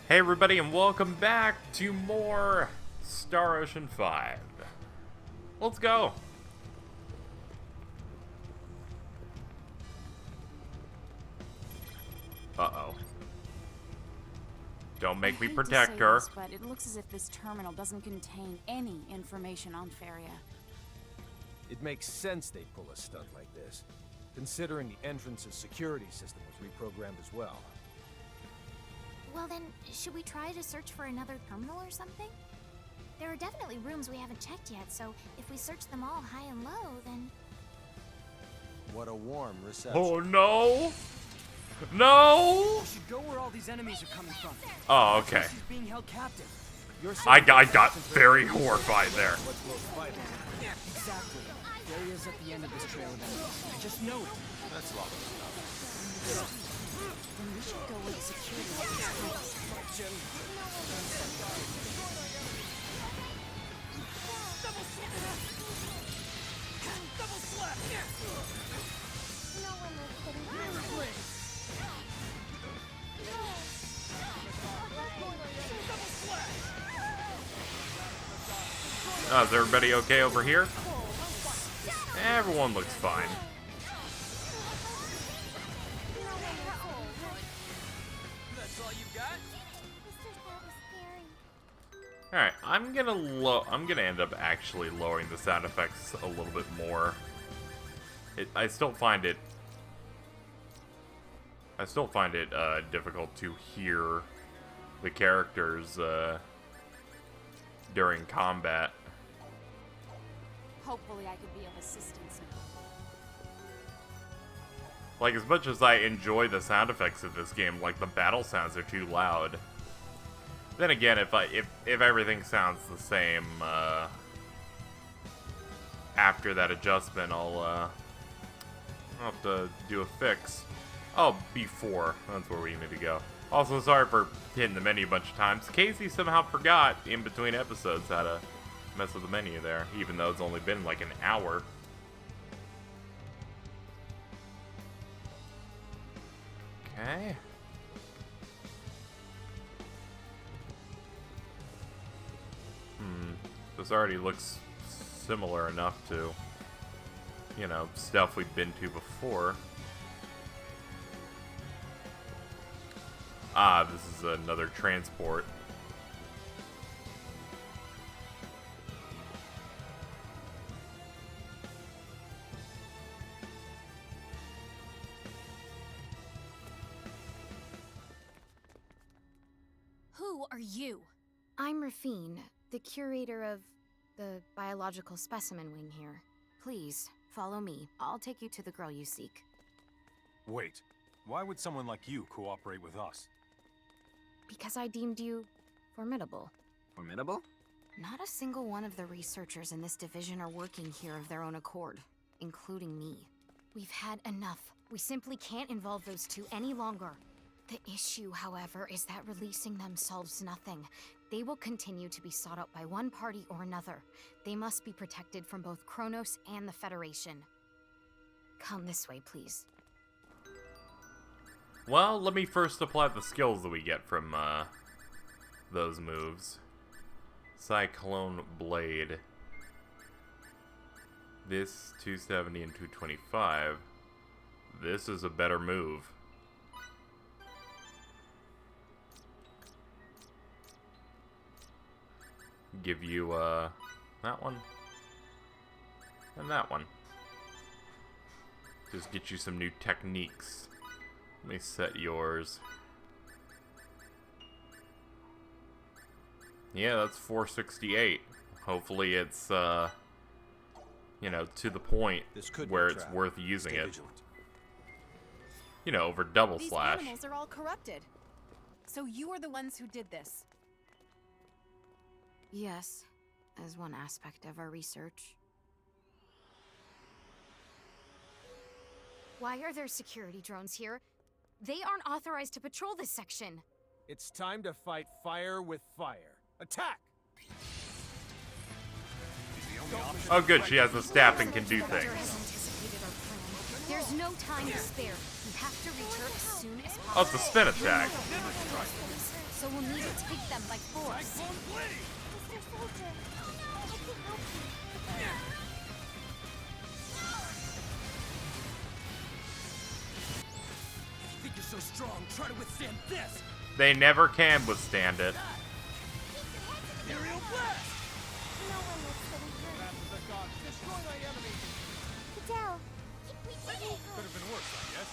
Hey everybody, and welcome back to more Star Ocean 5. Let's go. Uh-oh. Don't make me protect her. This, but it looks as if this terminal doesn't contain any information on Feria. It makes sense they pull a stunt like this, considering the entrance's security system was reprogrammed as well. Well then, should we try to search for another terminal or something? There are definitely rooms we haven't checked yet, so if we search them all high and low, then... What a warm reception. Oh no! No! We should go where all these enemies are coming from. Oh, okay. She's being held captive. I got very horrified there. Exactly. Feria's at the end of this trail of enemies. I just know it. That's long enough. Then we should go where the security is. Oh, is everybody okay over here? Everyone looks fine. That's all you got? Alright, I'm gonna end up actually lowering the sound effects a little bit more. I still find it difficult to hear the characters during combat. Hopefully I could be of assistance now. Like, as much as I enjoy the sound effects of this game, like, the battle sounds are too loud. Then again, if everything sounds the same, after that adjustment, I'll have to do a fix. Oh, before. That's where we need to go. Also, sorry for hitting the menu a bunch of times. Casey somehow forgot, in between episodes, how to mess with the menu there, even though it's only been like an hour. Okay. This already looks similar enough to, you know, stuff we've been to before. Ah, this is another transport. Who are you? I'm Rafine, the curator of the biological specimen wing here. Please, follow me. I'll take you to the girl you seek. Wait, why would someone like you cooperate with us? Because I deemed you formidable. Formidable? Not a single one of the researchers in this division are working here of their own accord, including me. We've had enough. We simply can't involve those two any longer. The issue, however, is that releasing them solves nothing. They will continue to be sought out by one party or another. They must be protected from both Kronos and the Federation. Come this way, please. Well, let me first apply the skills that we get from, those moves. Cyclone Blade. This, 270 and 225. This is a better move. Give you, that one. And that one. Just get you some new techniques. Let me set yours. Yeah, that's 468. Hopefully it's, you know, to the point where it's worth using it. Vigilant. You know, over double These slash. animals are all corrupted. So you are the ones who did this? Yes, as one aspect of our research. Why are there security drones here? They aren't authorized to patrol this section. It's time to fight fire with fire. Attack! Oh good, she has a staff and can do Director things. has anticipated our plan. There's no time to spare. We have to reach her as soon as possible. Oh, it's a spin attack. So we'll need to take them by force. You think you're so strong? Try to withstand this. They never can withstand it. Aerial blast. No one looks getting hurt. Wrath of the gods, destroy my enemy. Fidel, keep me getting Could have been worse, I guess.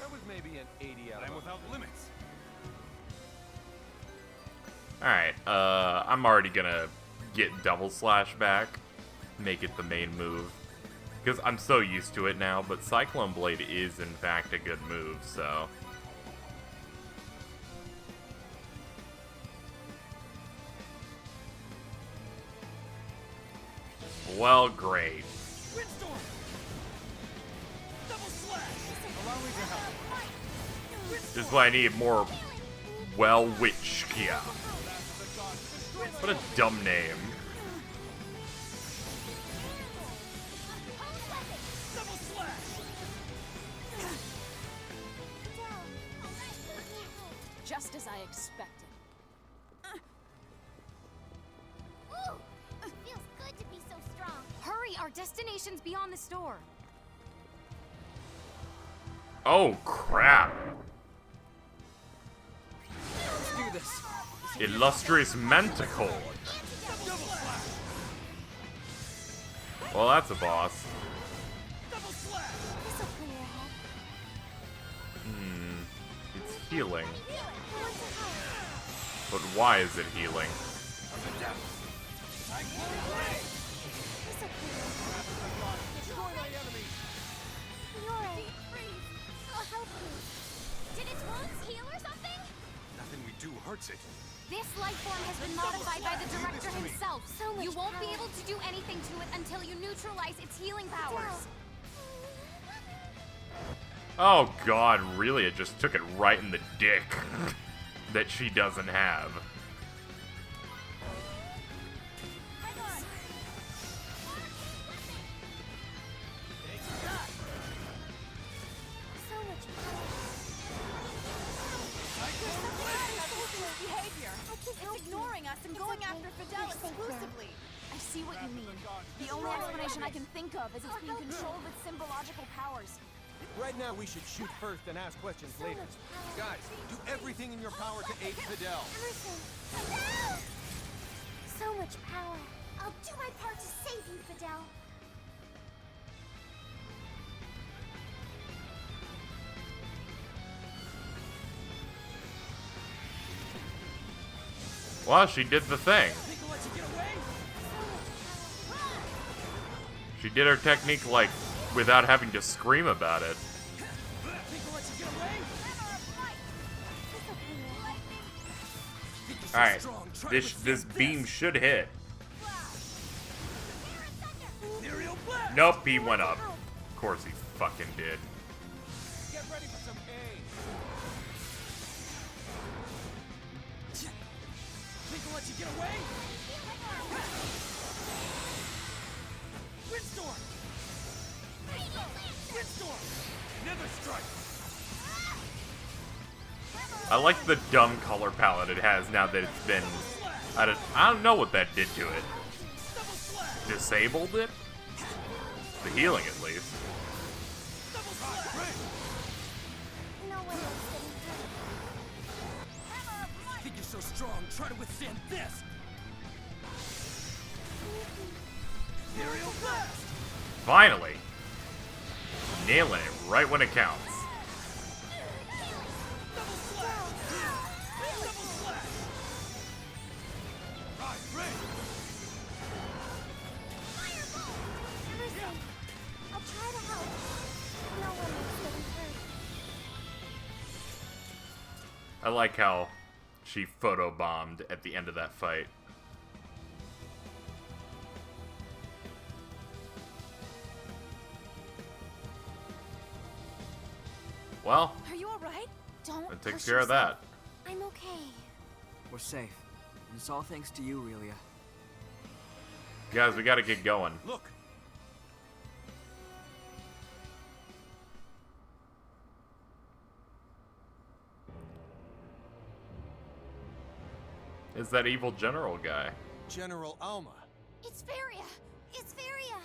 That was maybe an 80 out I'm of without limits. Alright, I'm already gonna get double slash back. Make it the main move. Because I'm so used to it now, but Cyclone Blade is in fact a good move, so... Well, great. Windstorm. Double slash. Allow me to help. This is why I need more Witchkia. What a dumb name. Double slash. Just as I expected. Ooh, it feels good to be so strong. Hurry, our destination's beyond the store. Oh, crap. Let's do this. Illustrious Manticore. Well, that's a boss. Double slash. This'll clear your head. It's healing. I want to help. But why is it healing? This'll clear your head. Destroy my enemy. You're it. I'll help you. Did its wounds heal or something? Nothing we do hurts it. This life form has been modified by the director to me. himself. So much You won't be power. able to do anything to it until you neutralize its healing powers. Oh god, really? It just took it right in the dick that she doesn't have. So much power. Behavior. It's ignoring us and going after Fidel exclusively. I see what you mean. The only explanation I can think of is it's being controlled with symbological powers. Right now, we should shoot first and ask questions So later. much power. Guys, do everything in your power to aid Fidel. Emerson. Fidel! So much power. I'll do my part to save you, Fidel. Well, she did the thing. Think we'll let you get away? She did her technique, like, without having to scream about it. Think we'll let you get away? This'll clear your head. Think you're so Alright, strong? Try to this withstand beam should hit. Aerial blast. Nope, he went up. Of course he fucking did. Get ready for some aid. Think we'll let you get away? Windstorm. Windstorm. Nether strike. I like the dumb color palette it has now that it's been... I don't know what that did to it. Double slash. Disabled it? The healing, at least. Double slash. No one likes getting hurt. Think you're so strong? Try to withstand this. Aerial blast. Finally! Nailing it right when it counts. Double slash. Double slash. Right, right. Emerson, I'll try to help. No one likes getting hurt. I like how she photobombed at the end of that fight. Well, Are you alright? Don't that takes push care of yourself. that. I'm okay. We're safe. And it's all thanks to you, Relia. Guys, we gotta get going. Look, Is that evil general guy. General Alma. It's Feria! It's Feria!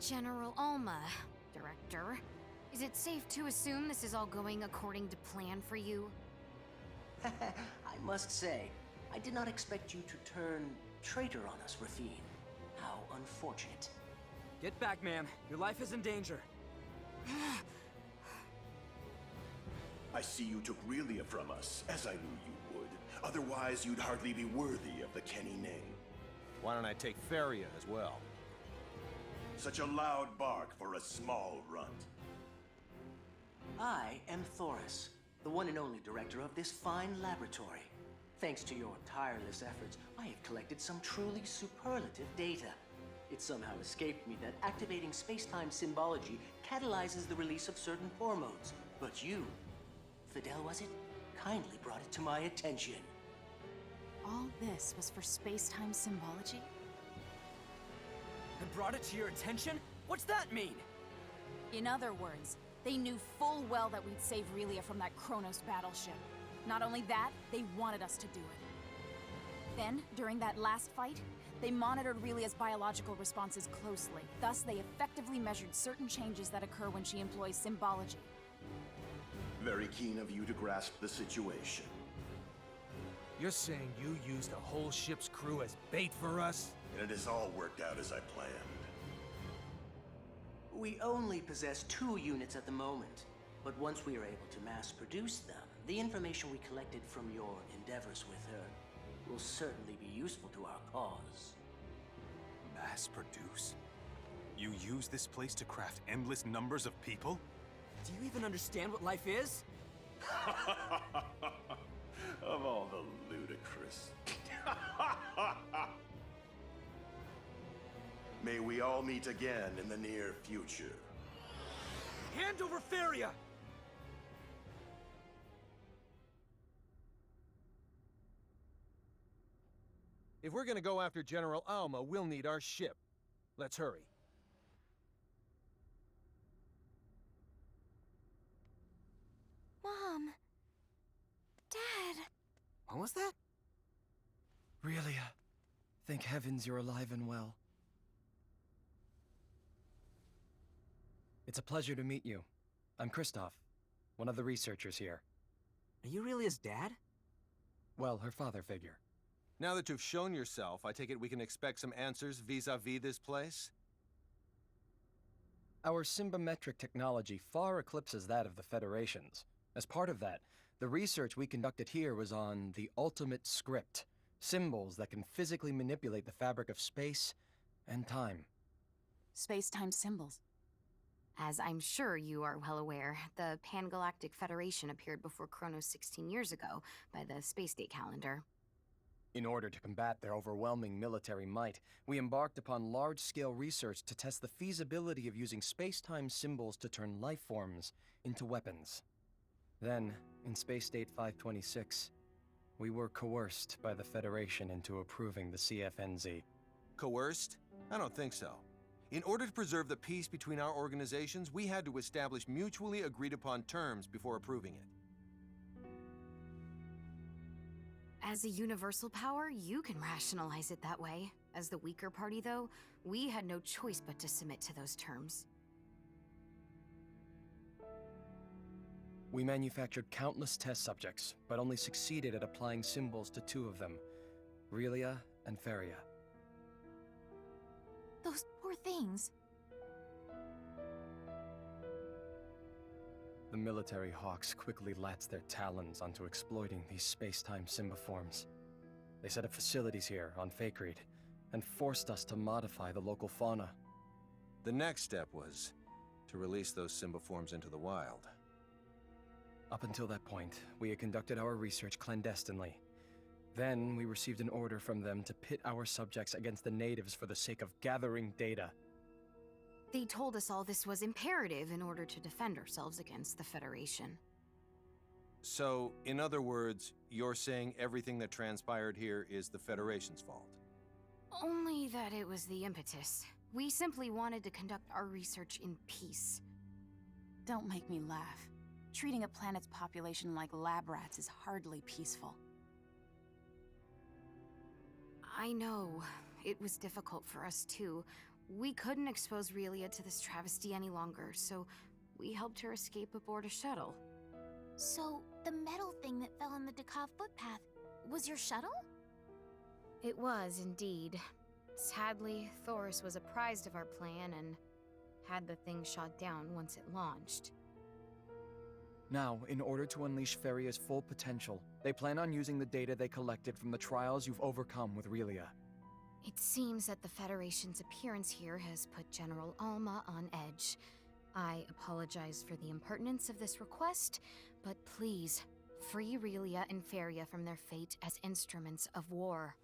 General Alma, Director. Is it safe to assume this is all going according to plan for you? I must say, I did not expect you to turn traitor on us, Rafine. How unfortunate. Get back, ma'am. Your life is in danger. I see you took Relia from us, as I knew you would. Otherwise, you'd hardly be worthy of the Kenny name. Why don't I take Feria as well? Such a loud bark for a small runt. I am Thoris, the one and only director of this fine laboratory. Thanks to your tireless efforts, I have collected some truly superlative data. It somehow escaped me that activating space-time symbology catalyzes the release of certain hormones. But you, Fidel was it, kindly brought it to my attention. All this was for space-time symbology? I brought it to your attention? What's that mean? In other words, they knew full well that we'd save Relia from that Kronos battleship. Not only that, they wanted us to do it. Then, during that last fight, they monitored Relia's biological responses closely. Thus, they effectively measured certain changes that occur when she employs symbology. Very keen of you to grasp the situation. You're saying you used a whole ship's crew as bait for us? And it has all worked out as I planned. We only possess 2 units at the moment, but once we are able to mass produce them, the information we collected from your endeavors with her will certainly be useful to our cause. Mass produce? You use this place to craft endless numbers of people? Do you even understand what life is? Of all the ludicrous. May we all meet again in the near future. Hand over Feria! If we're gonna go after General Alma, we'll need our ship. Let's hurry. Mom. Dad. What was that? Relia, thank heavens you're alive and well. It's a pleasure to meet you. I'm Kristoff, one of the researchers here. Are you Relia's dad? Well, her father figure. Now that you've shown yourself, I take it we can expect some answers vis-a-vis this place? Our symbometric technology far eclipses that of the Federation's. As part of that, the research we conducted here was on the ultimate script, symbols that can physically manipulate the fabric of space and time. Space-time symbols. As I'm sure you are well aware, the Pan-Galactic Federation appeared before Kronos 16 years ago by the space date calendar. In order to combat their overwhelming military might, we embarked upon large-scale research to test the feasibility of using space-time symbols to turn life forms into weapons. Then, in Space Date 526, we were coerced by the Federation into approving the CFNZ. Coerced? I don't think so. In order to preserve the peace between our organizations, we had to establish mutually agreed-upon terms before approving it. As a universal power, you can rationalize it that way. As the weaker party, though, we had no choice but to submit to those terms. We manufactured countless test subjects, but only succeeded at applying symbols to 2 of them, Relia and Feria. Those poor things. The military hawks quickly latched their talons onto exploiting these space-time symboforms. They set up facilities here on Fakreed, and forced us to modify the local fauna. The next step was to release those symboforms into the wild. Up until that point, we had conducted our research clandestinely. Then, we received an order from them to pit our subjects against the natives for the sake of gathering data. They told us all this was imperative in order to defend ourselves against the Federation. So, in other words, you're saying everything that transpired here is the Federation's fault? Only that it was the impetus. We simply wanted to conduct our research in peace. Don't make me laugh. Treating a planet's population like lab rats is hardly peaceful. I know. It was difficult for us, too. We couldn't expose Relia to this travesty any longer, so we helped her escape aboard a shuttle. So, the metal thing that fell on the Dakov footpath was your shuttle? It was, indeed. Sadly, Thoris was apprised of our plan and had the thing shot down once it launched. Now, in order to unleash Feria's full potential, they plan on using the data they collected from the trials you've overcome with Relia. It seems that the Federation's appearance here has put General Alma on edge. I apologize for the impertinence of this request, but please, free Relia and Feria from their fate as instruments of war.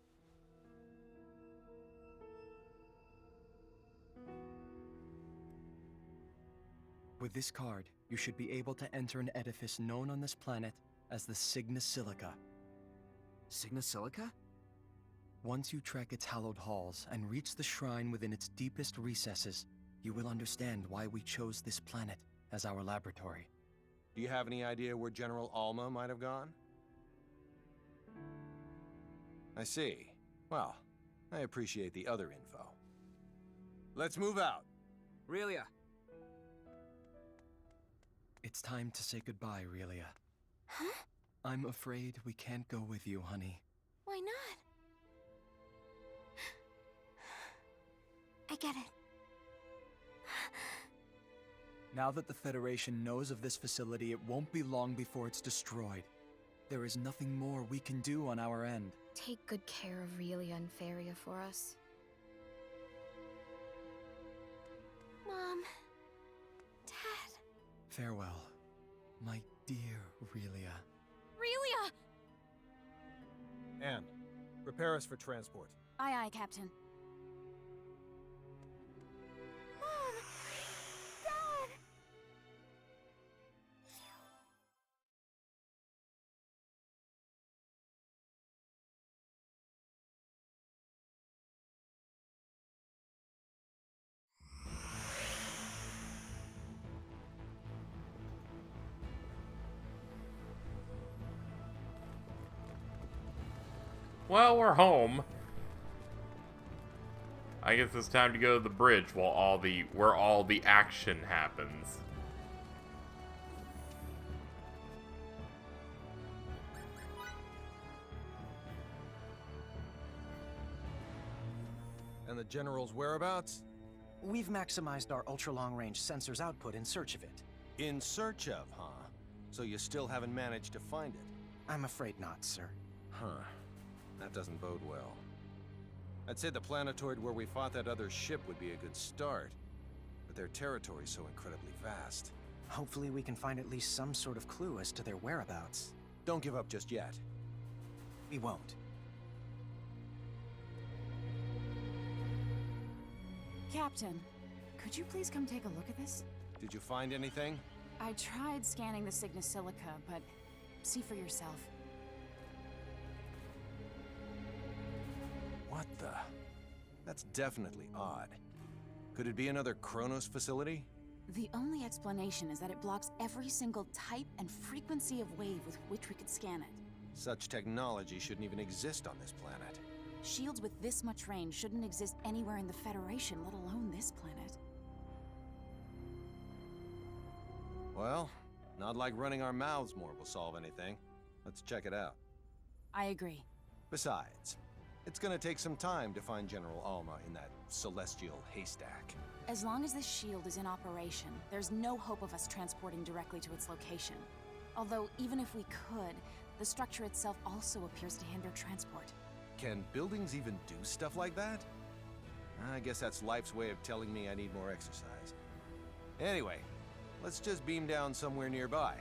With this card, you should be able to enter an edifice known on this planet as the Signesilica. Signesilica? Once you trek its hallowed halls and reach the shrine within its deepest recesses, you will understand why we chose this planet as our laboratory. Do you have any idea where General Alma might have gone? I see. Well, I appreciate the other info. Let's move out. Relia. It's time to say goodbye, Relia. Huh? I'm afraid we can't go with you, honey. Why not? I get it. Now that the Federation knows of this facility, it won't be long before it's destroyed. There is nothing more we can do on our end. Take good care of Relia and Feria for us. Mom. Dad. Farewell, my dear Relia. Relia! Anne, prepare us for transport. Aye, aye, Captain. Mom. Dad. Well, we're home. I guess it's time to go to the bridge where all the action happens. And the General's whereabouts? We've maximized our ultra-long-range sensors output in search of it. In search of, huh? So you still haven't managed to find it? I'm afraid not, sir. Huh. That doesn't bode well. I'd say the planetoid where we fought that other ship would be a good start, but their territory's so incredibly vast. Hopefully we can find at least some sort of clue as to their whereabouts. Don't give up just yet. We won't. Captain, could you please come take a look at this? Did you find anything? I tried scanning the Signesilica, but see for yourself. What the? That's definitely odd. Could it be another Kronos facility? The only explanation is that it blocks every single type and frequency of wave with which we could scan it. Such technology shouldn't even exist on this planet. Shields with this much range shouldn't exist anywhere in the Federation, let alone this planet. Well, not like running our mouths more will solve anything. Let's check it out. I agree. Besides, it's gonna take some time to find General Alma in that celestial haystack. As long as this shield is in operation, there's no hope of us transporting directly to its location. Although, even if we could, the structure itself also appears to hinder transport. Can buildings even do stuff like that? I guess that's life's way of telling me I need more exercise. Anyway, let's just beam down somewhere nearby.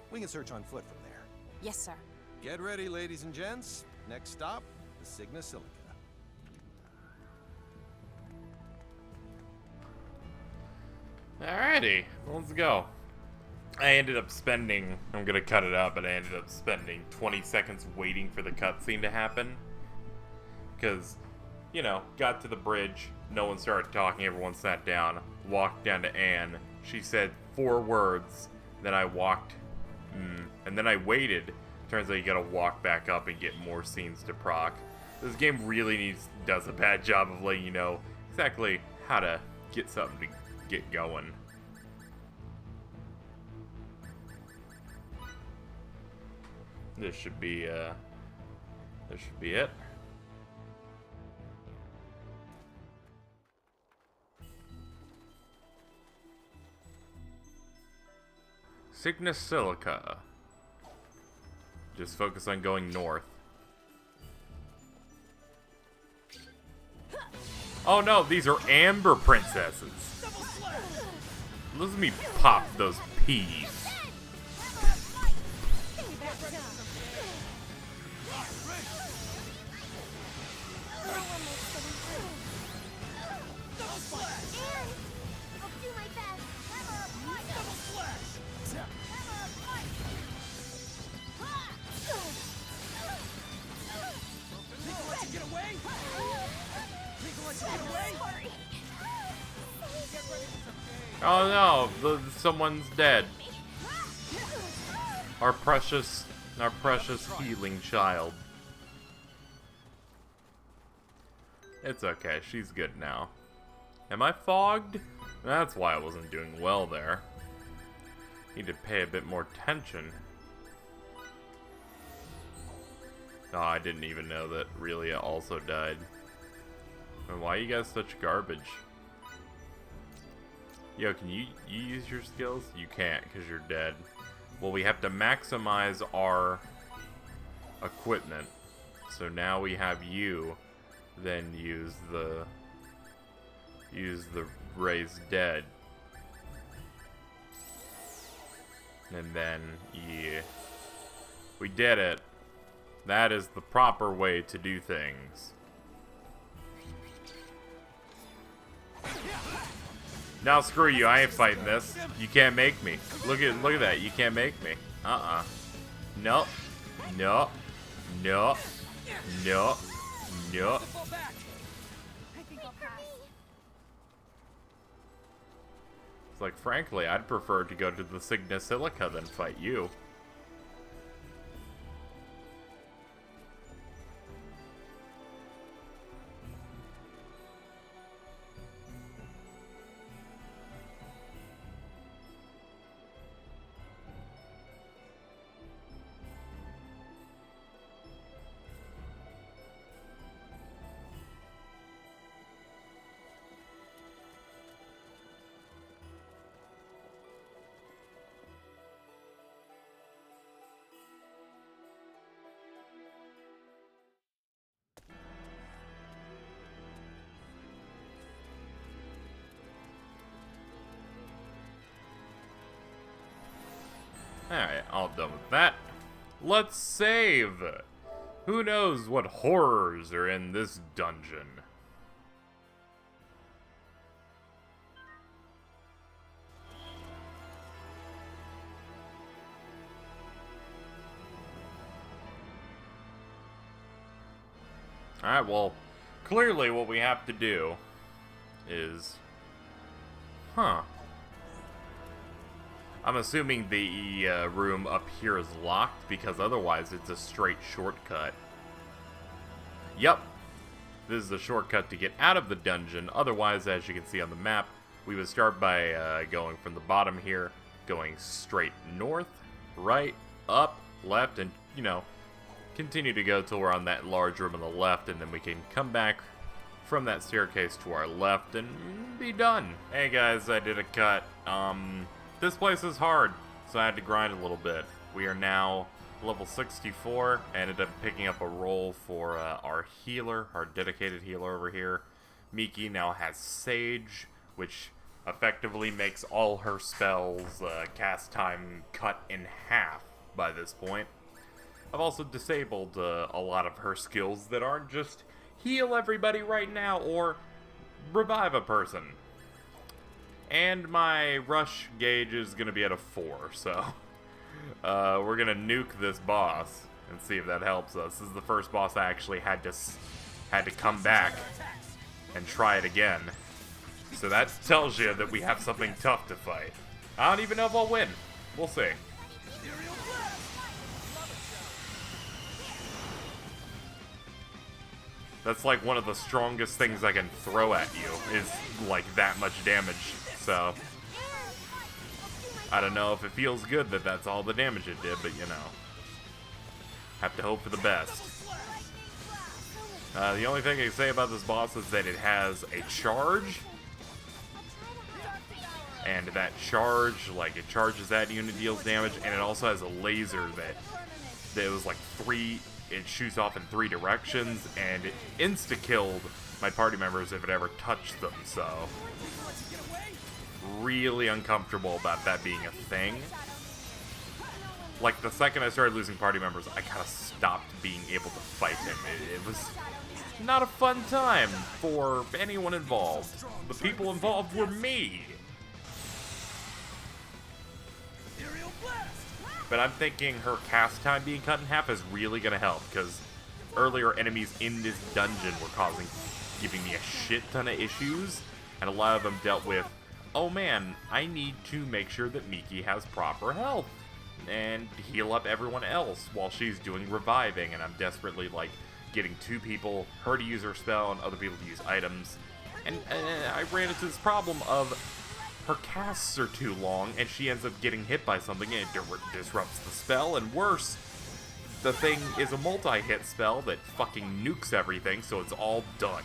We can search on foot from there. Yes, sir. Get ready, ladies and gents. Next stop, the Signesilica. Alrighty, let's go. I ended up spending, I'm gonna cut it up, but I ended up spending 20 seconds waiting for the cutscene to happen. Because, you know, got to the bridge, no one started talking, everyone sat down, walked down to Anne. She said 4 words, then I walked, and then I waited. Turns out you gotta walk back up and get more scenes to proc. This game really does a bad job of letting you know exactly how to get something to get going. This should be it. Signesilica. Just focus on going north. Oh no, these are amber princesses. Let me pop those peas. Oh no, someone's dead. Our precious healing child. It's okay, she's good now. Am I fogged? That's why I wasn't doing well there. Need to pay a bit more attention. Oh, I didn't even know that Relia also died. And why are you guys such garbage? Yo, can you use your skills? You can't, because you're dead. Well, we have to maximize our equipment. So now we have you, then use the raised dead. And then, yeah. We did it. That is the proper way to do things. Now screw you, I ain't fighting this. You can't make me. Look at that, you can't make me. Nope. Nope. Nope. Nope. Nope. It's like, frankly, I'd prefer to go to the Signesilica than fight you. Alright, all done with that. Let's save! Who knows what horrors are in this dungeon? Alright, well, clearly what we have to do is... I'm assuming the room up here is locked, because otherwise it's a straight shortcut. Yep. This is a shortcut to get out of the dungeon. Otherwise, as you can see on the map, we would start by going from the bottom here, going straight north, right, up, left, and, you know, continue to go till we're on that large room on the left, and then we can come back from that staircase to our left and be done. Hey guys, I did a cut. This place is hard, so I had to grind a little bit. We are now level 64. I ended up picking up a role for our healer, our dedicated healer over here. Miki now has Sage, which effectively makes all her spells cast time cut in half by this point. I've also disabled a lot of her skills that aren't just heal everybody right now or revive a person. And my rush gauge is going to be at a 4, so we're going to nuke this boss and see if that helps us. This is the first boss I actually had to come back and try it again. So that tells you that we have something tough to fight. I don't even know if I'll win. We'll see. That's like one of the strongest things I can throw at you, is like that much damage. So, I don't know if it feels good that that's all the damage it did, but you know. Have to hope for the best. The only thing I can say about this boss is that it has a charge. And that charge, like, it charges that unit, deals damage, and it also has a laser that was like it shoots off in 3 directions, and it insta-killed my party members if it ever touched them, so really uncomfortable about that being a thing. Like, the second I started losing party members, I kind of stopped being able to fight him. It was not a fun time for anyone involved. The people involved were me. But I'm thinking her cast time being cut in half is really going to help, because earlier enemies in this dungeon were giving me a shit ton of issues, and a lot of them dealt with, oh man, I need to make sure that Miki has proper health, and heal up everyone else while she's doing reviving, and I'm desperately, like, getting 2 people, her to use her spell, and other people to use items, and I ran into this problem of her casts are too long, and she ends up getting hit by something, and it disrupts the spell, and worse, the thing is a multi-hit spell that fucking nukes everything, so it's all done.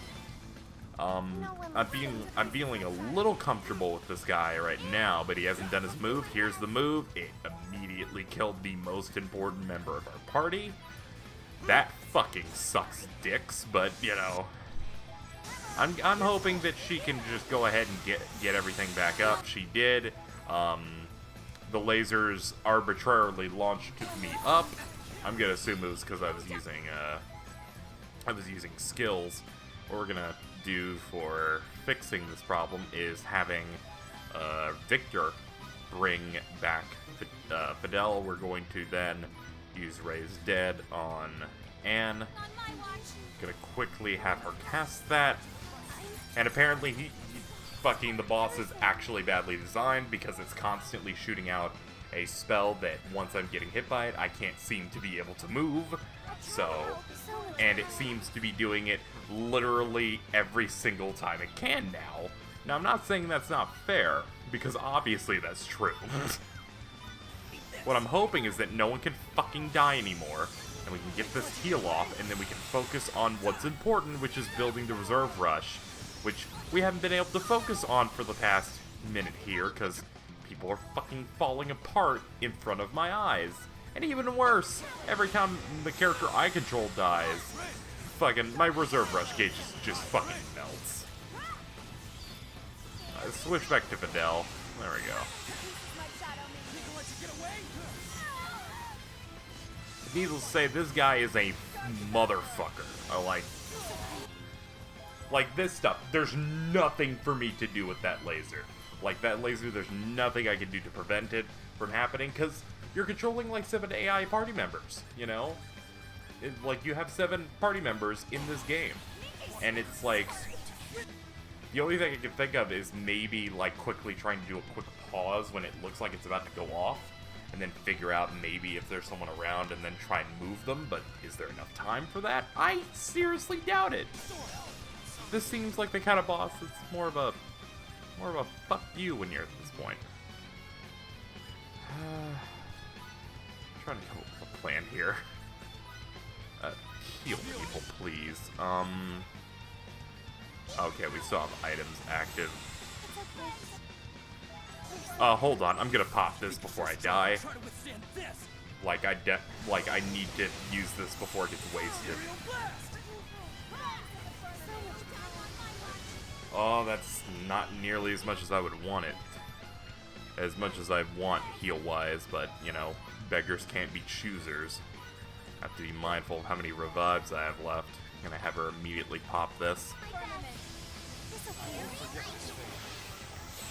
I'm feeling a little comfortable with this guy right now, but he hasn't done his move. Here's the move. It immediately killed the most important member of our party. That fucking sucks dicks, but, you know, I'm hoping that she can just go ahead and get everything back up. She did. The lasers arbitrarily launched me up. I'm gonna assume it was because I was using skills. What we're gonna do for fixing this problem is having Victor bring back Fidel. We're going to then use Raise Dead on Anne. Gonna quickly have her cast that. And apparently fucking the boss is actually badly designed, because it's constantly shooting out a spell that once I'm getting hit by it, I can't seem to be able to move. So, and it seems to be doing it literally every single time it can now. Now, I'm not saying that's not fair, because obviously that's true. What I'm hoping is that no one can fucking die anymore, and we can get this heal off, and then we can focus on what's important, which is building the reserve rush, which we haven't been able to focus on for the past minute here, because people are fucking falling apart in front of my eyes. And even worse, every time the character I control dies, fucking my reserve rush gauge just fucking melts. Switch back to Fidel. There we go. Needless to say, this guy is a motherfucker. Like this stuff, there's nothing for me to do with that laser. Like that laser, there's nothing I can do to prevent it from happening, because you're controlling like 7 AI party members, you know? Like, you have 7 party members in this game. And it's like, the only thing I can think of is maybe like quickly trying to do a quick pause when it looks like it's about to go off, and then figure out maybe if there's someone around and then try and move them, but is there enough time for that? I seriously doubt it. This seems like the kind of boss that's more of a fuck you when you're at this point. Trying to come up with a plan here. Heal people, please. Okay, we still have items active. Hold on, I'm gonna pop this before I die. Like I need to use this before it gets wasted. Oh, that's not nearly as much as I would want it. As much as I want heal-wise, but, you know, beggars can't be choosers. Have to be mindful of how many revives I have left. I'm gonna have her immediately pop this.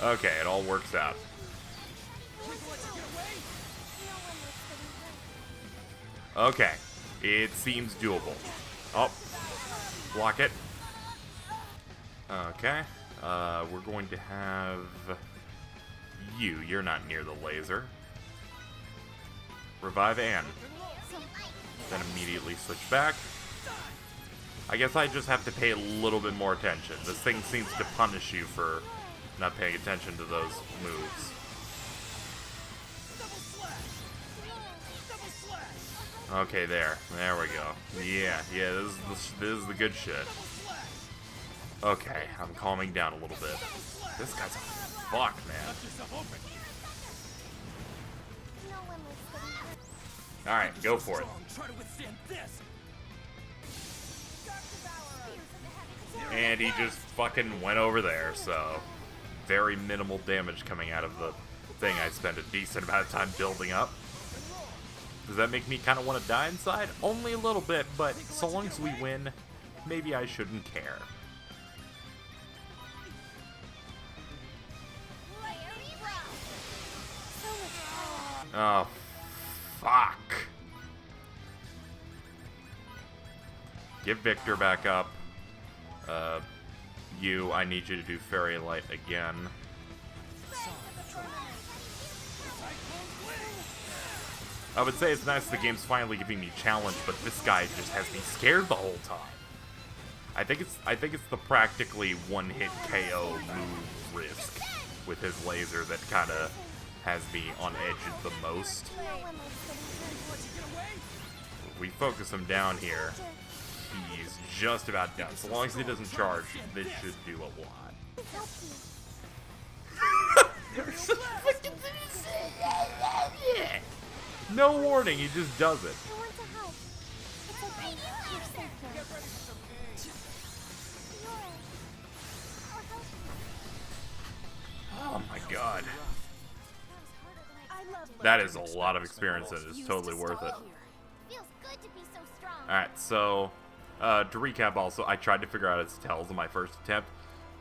Okay, it all works out. Okay, it seems doable. Oh, block it. Okay, we're going to have you. You're not near the laser. Revive Anne. Then immediately switch back. I guess I just have to pay a little bit more attention. This thing seems to punish you for not paying attention to those moves. Okay, there we go. Yeah, this is the good shit. Okay, I'm calming down a little bit. This guy's a fuck, man. Alright, go for it. And he just fucking went over there, so very minimal damage coming out of the thing I spent a decent amount of time building up. Does that make me kind of want to die inside? Only a little bit, but so long as we win, maybe I shouldn't care. Oh, fuck. Get Victor back up. I need you to do Fairy Light again. I would say it's nice the game's finally giving me challenge, but this guy just has me scared the whole time. I think it's the practically one-hit KO move risk with his laser that kind of has me on edge the most. If we focus him down here, he's just about done. So long as he doesn't charge, this should do a lot. No warning, he just does it. Oh my god. That is a lot of experience and it's totally worth it. Alright, so, to recap also, I tried to figure out his tells in my first attempt.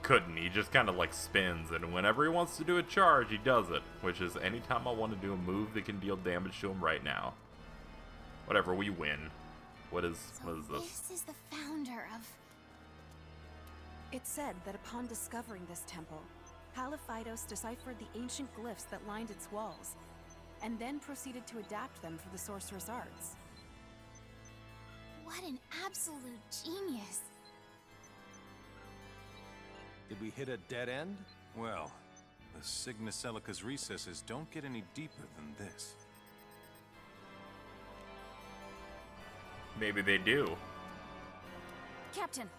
Couldn't. He just kind of like spins, and whenever he wants to do a charge, he does it. Which is anytime I want to do a move that can deal damage to him right now. Whatever, we win. What is this? This is the founder of... It said that upon discovering this temple, Halophytos deciphered the ancient glyphs that lined its walls, and then proceeded to adapt them for the sorcerer's arts. What an absolute genius! Did we hit a dead end? Well, the Signesilica's recesses don't get any deeper than this. Maybe they do. Captain!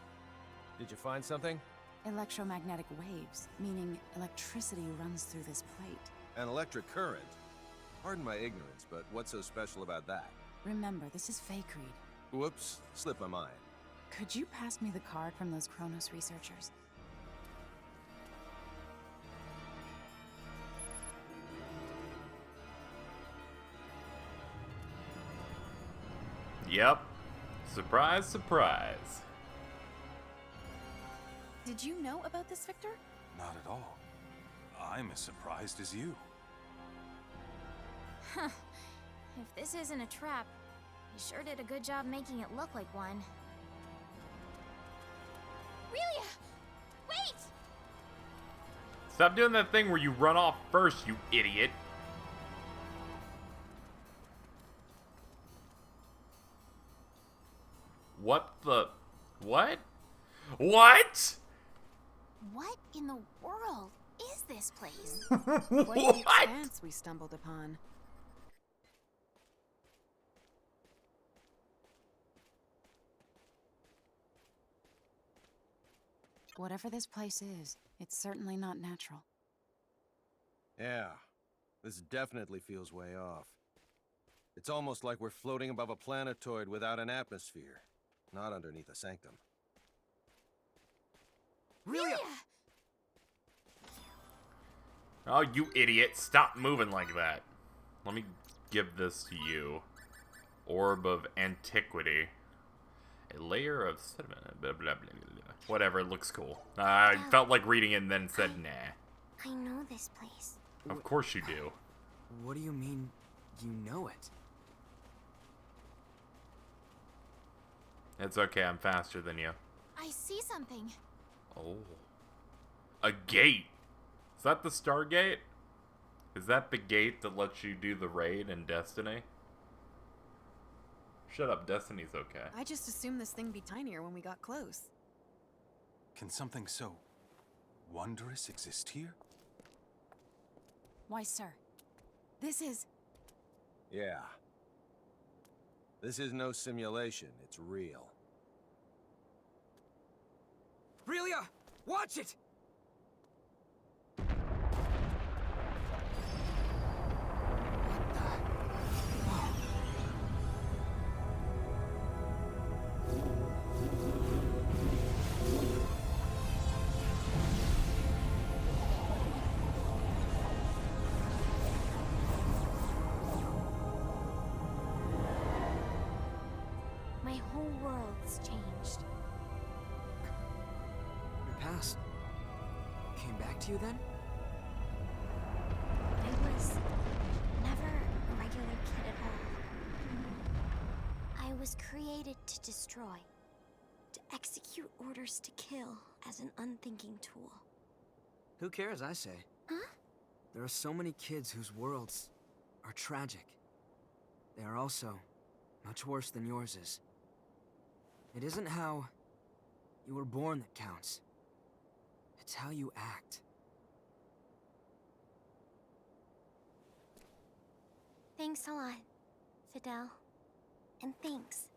Did you find something? Electromagnetic waves, meaning electricity runs through this plate. An electric current? Pardon my ignorance, but what's so special about that? Remember, this is Fae Creed. Whoops, slipped my mind. Could you pass me the card from those Kronos researchers? Yep. Surprise, surprise. Did you know about this, Victor? Not at all. I'm as surprised as you. Huh. If this isn't a trap, you sure did a good job making it look like one. Relia! Wait! Stop doing that thing where you run off first, you idiot. What the... What? What? What in the world is this place? What an expanse we stumbled upon. Whatever this place is, it's certainly not natural. Yeah, this definitely feels way off. It's almost like we're floating above a planetoid without an atmosphere, not underneath a sanctum. Relia! Oh, you idiot. Stop moving like that. Let me give this to you. Orb of Antiquity. A layer of sediment. Blah, blah, blah, blah. Whatever, it looks cool. I felt like reading it and then said nah. I know this place. Of course you do. What do you mean, you know it? It's okay, I'm faster than you. I see something. Oh. A gate! Is that the Stargate? Is that the gate that lets you do the raid in Destiny? Shut up, Destiny's okay. I just assumed this thing be tinier when we got close. Can something so wondrous exist here? Why, sir, this is... Yeah. This is no simulation, it's real. Relia! Watch it! My whole world's changed. Your past came back to you then? I was never a regular kid at all. I was created to destroy, to execute orders to kill as an unthinking tool. Who cares, I say? Huh? There are so many kids whose worlds are tragic. They are also much worse than yours is. It isn't how you were born that counts. It's how you act. Thanks a lot, Fidel. And thanks,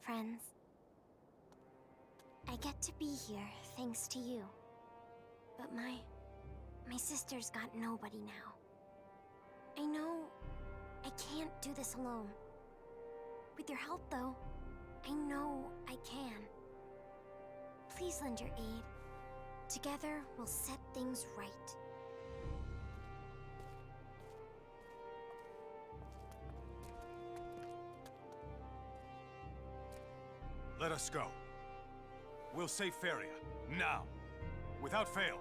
friends. I get to be here thanks to you. But my sister's got nobody now. I know I can't do this alone. With your help, though, I know I can. Please lend your aid. Together, we'll set things right. Let us go. We'll save Feria, now, without fail.